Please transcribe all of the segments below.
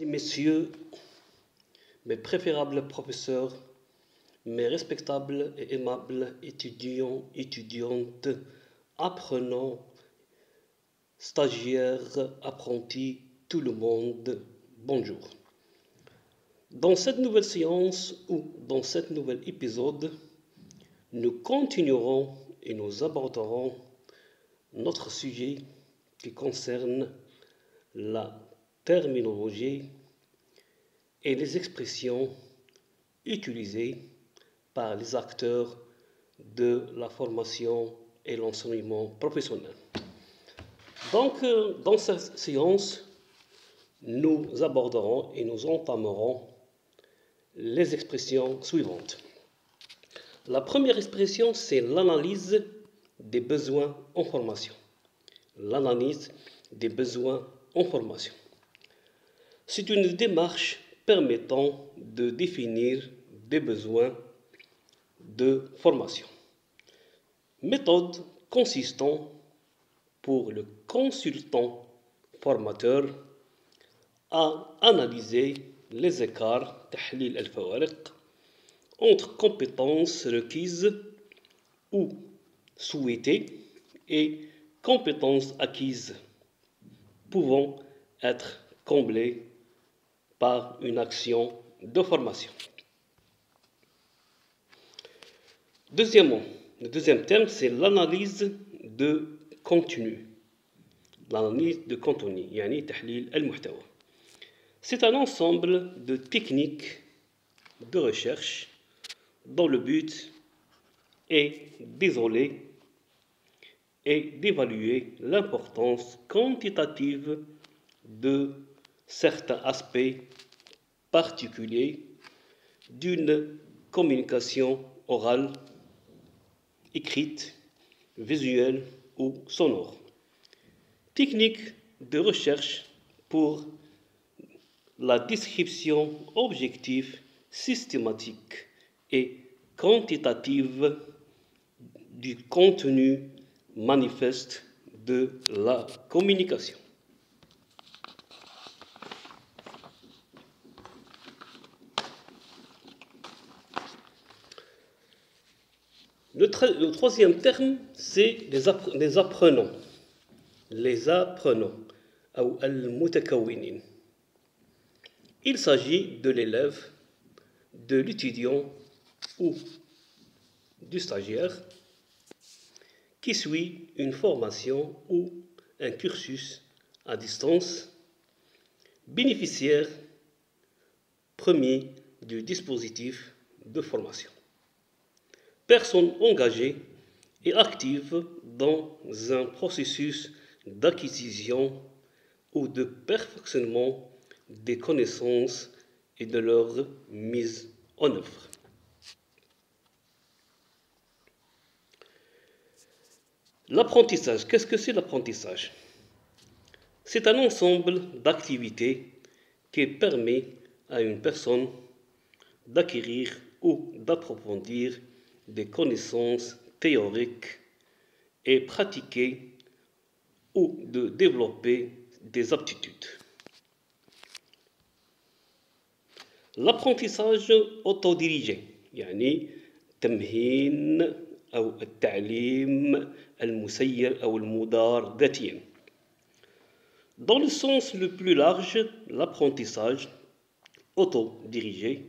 Messieurs, mes préférables professeurs, mes respectables et aimables étudiants, étudiantes, apprenants, stagiaires, apprentis, tout le monde, bonjour. Dans cette nouvelle séance ou dans cet nouvel épisode, nous continuerons et nous aborderons notre sujet qui concerne la terminologie et les expressions utilisées par les acteurs de la formation et l'enseignement professionnel. Donc, dans cette séance, nous aborderons et nous entamerons les expressions suivantes. La première expression, c'est l'analyse des besoins en formation. L'analyse des besoins en formation. C'est une démarche permettant de définir des besoins de formation. Méthode consistant pour le consultant formateur à analyser les écarts تحليل الفوارق entre compétences requises ou souhaitées et compétences acquises pouvant être comblées par une action de formation. Deuxièmement, le deuxième terme, c'est l'analyse de contenu. L'analyse de contenu, يعني تحليل المحتوى. C'est un ensemble de techniques de recherche dont le but est d'isoler et d'évaluer l'importance quantitative de certains aspects particuliers d'une communication orale, écrite, visuelle ou sonore. Technique de recherche pour la description objective, systématique et quantitative du contenu manifeste de la communication. Le troisième terme, c'est les apprenants. Les apprenants, ou al-mutakawwinin. Il s'agit de l'élève, de l'étudiant ou du stagiaire qui suit une formation ou un cursus à distance, bénéficiaire premier du dispositif de formation. Personne engagée et active dans un processus d'acquisition ou de perfectionnement des connaissances et de leur mise en œuvre. L'apprentissage, qu'est-ce que c'est l'apprentissage? C'est un ensemble d'activités qui permet à une personne d'acquérir ou d'approfondir des connaissances théoriques et pratiquer ou de développer des aptitudes. L'apprentissage autodirigé, يعني تمهين أو التعليم المسير أو المدار ذاتيا. Dans le sens le plus large, l'apprentissage autodirigé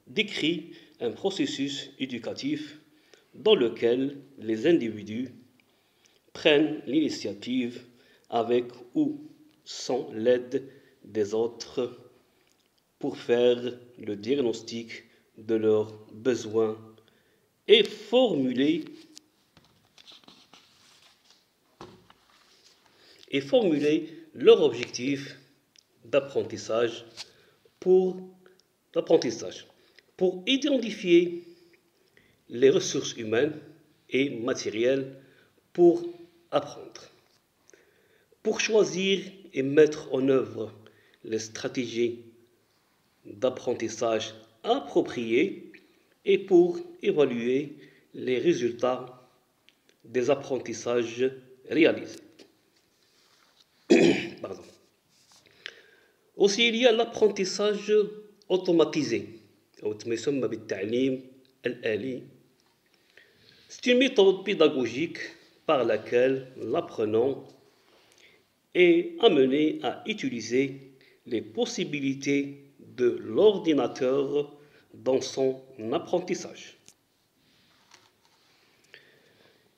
décrit un processus éducatif dans lequel les individus prennent l'initiative avec ou sans l'aide des autres pour faire le diagnostic de leurs besoins et formuler leur objectif d'apprentissage pour identifier les ressources humaines et matérielles pour apprendre, pour choisir et mettre en œuvre les stratégies d'apprentissage appropriées et pour évaluer les résultats des apprentissages réalisés. Pardon. Aussi, il y a l'apprentissage automatisé, أو ما يسمى بالتعليم الآلي. C'est une méthode pédagogique par laquelle l'apprenant est amené à utiliser les possibilités de l'ordinateur dans son apprentissage.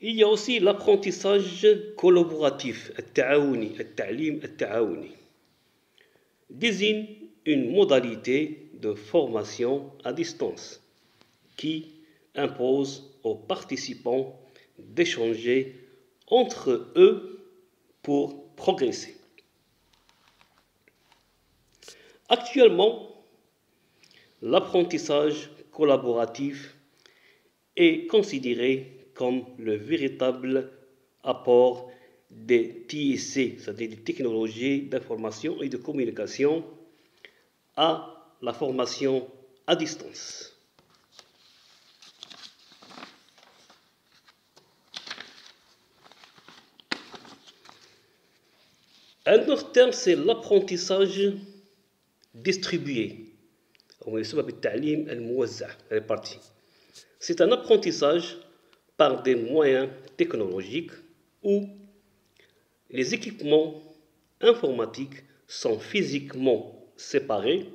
Il y a aussi l'apprentissage collaboratif, التعليم التعاوني, désigne une modalité de formation à distance qui impose aux participants d'échanger entre eux pour progresser. Actuellement, l'apprentissage collaboratif est considéré comme le véritable apport des TIC, c'est-à-dire des technologies d'information et de communication, à la formation à distance. Un autre terme, c'est l'apprentissage distribué. C'est un apprentissage par des moyens technologiques où les équipements informatiques sont physiquement séparés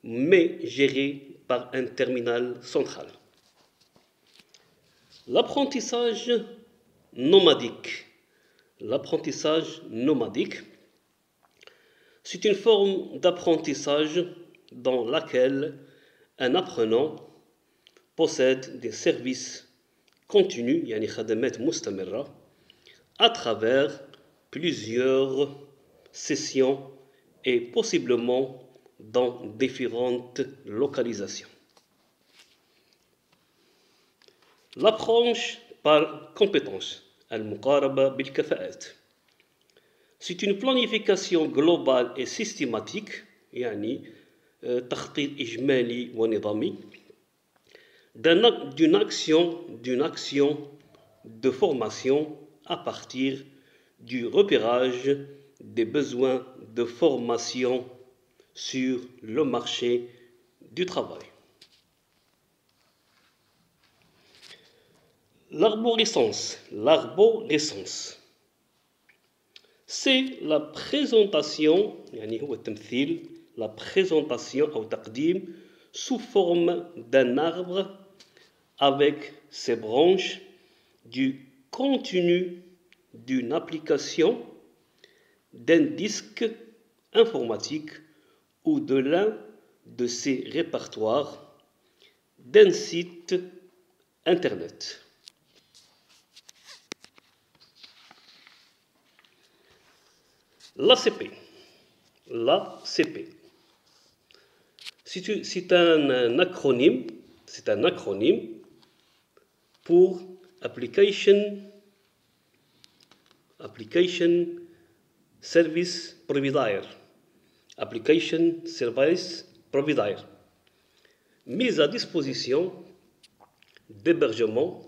mais gérés par un terminal central. L'apprentissage nomadique. L'apprentissage nomadique, c'est une forme d'apprentissage dans laquelle un apprenant possède des services continus, يعني خدمات مستمرة, à travers plusieurs sessions et possiblement dans différentes localisations. L'approche par compétence, المقاربة بالكفاءات. C'est une planification globale et systématique, يعني تخطيط إجمالي ونظامي, d'une action de formation à partir du repérage des besoins de formation sur le marché du travail. L'arborescence, c'est la présentation, يعني هو التمثيل, la présentation أو تقديم sous forme d'un arbre avec ses branches du contenu d'une application, d'un disque informatique ou de l'un de ses répertoires, d'un site internet. L'ACP. C'est un acronyme pour Application Service Provider. Application Service Provider. Mise à disposition d'hébergement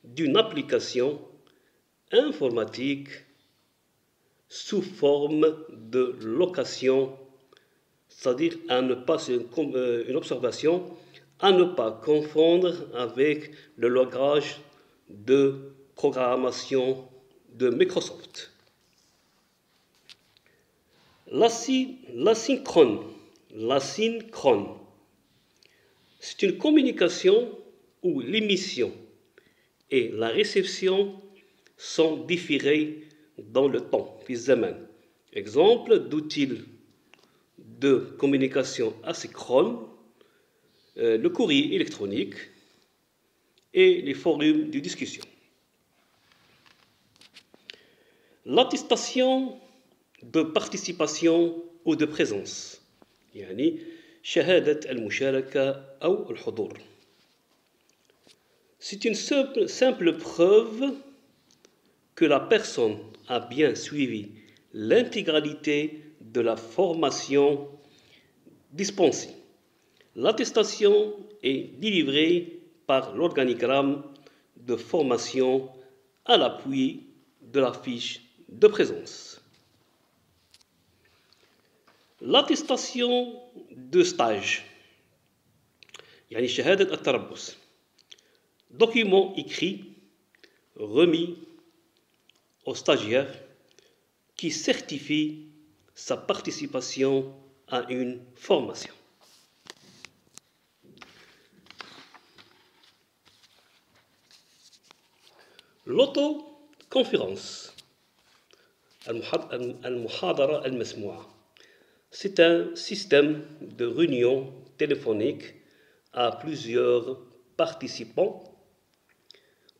d'une application informatique sous forme de location, c'est-à-dire une observation à ne pas confondre avec le langage de programmation de Microsoft. L'asynchrone, c'est une communication où l'émission et la réception sont différées dans le temps, exemple d'outils de communication asynchrone, le courrier électronique et les forums de discussion. L'attestation de participation ou de présence, يعني شهادة المشاركة أو الحضور. C'est une simple preuve que la personne a bien suivi l'intégralité de la formation dispensée. L'attestation est délivrée par l'organigramme de formation à l'appui de la fiche de présence. L'attestation de stage, يعني شهادة التربص, document écrit remis au stagiaire qui certifie sa participation à une formation. L'autoconférence, المحاضرة المسموعة, c'est un système de réunion téléphonique à plusieurs participants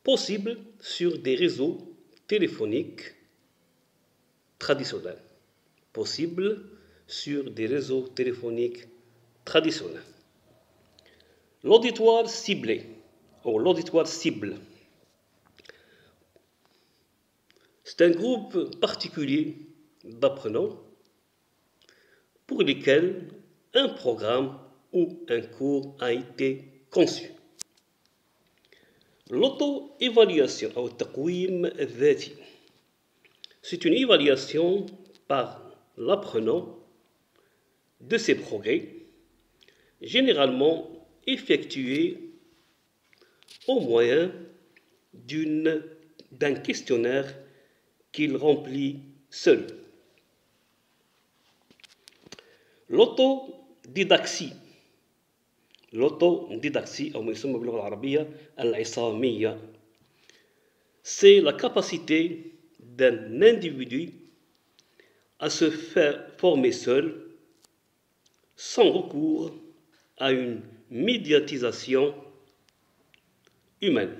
possible sur des réseaux téléphoniques traditionnels. Possible sur des réseaux téléphoniques traditionnels. L'auditoire ciblé, ou l'auditoire cible, c'est un groupe particulier d'apprenants pour lesquels un programme ou un cours a été conçu. L'auto-évaluation, ou التقويم الذاتي, c'est une évaluation par l'apprenant de ses progrès, généralement effectuée au moyen d'un questionnaire qu'il remplit seul. L'autodidaxie, أو ما يسمى باللغة العربية العصامية, c'est la capacité d'un individu à se faire former seul sans recours à une médiatisation humaine.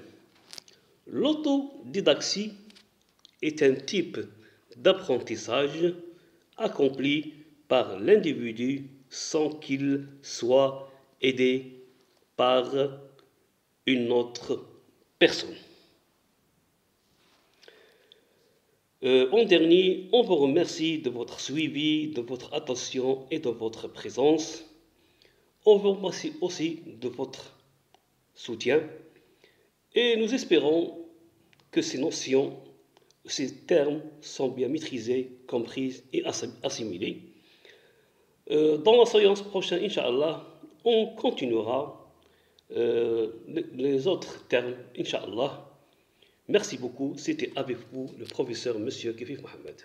L'autodidaxie est un type d'apprentissage accompli par l'individu sans qu'il soit aidé par une autre personne. En dernier, on vous remercie de votre suivi, de votre attention et de votre présence. On vous remercie aussi de votre soutien et nous espérons que ces notions, ces termes sont bien maîtrisés, compris et assimilés. Dans la séance prochaine, Inch'Allah, on continuera les autres termes, Inch'Allah. Merci beaucoup. C'était avec vous le professeur Monsieur Kefif Mohamed.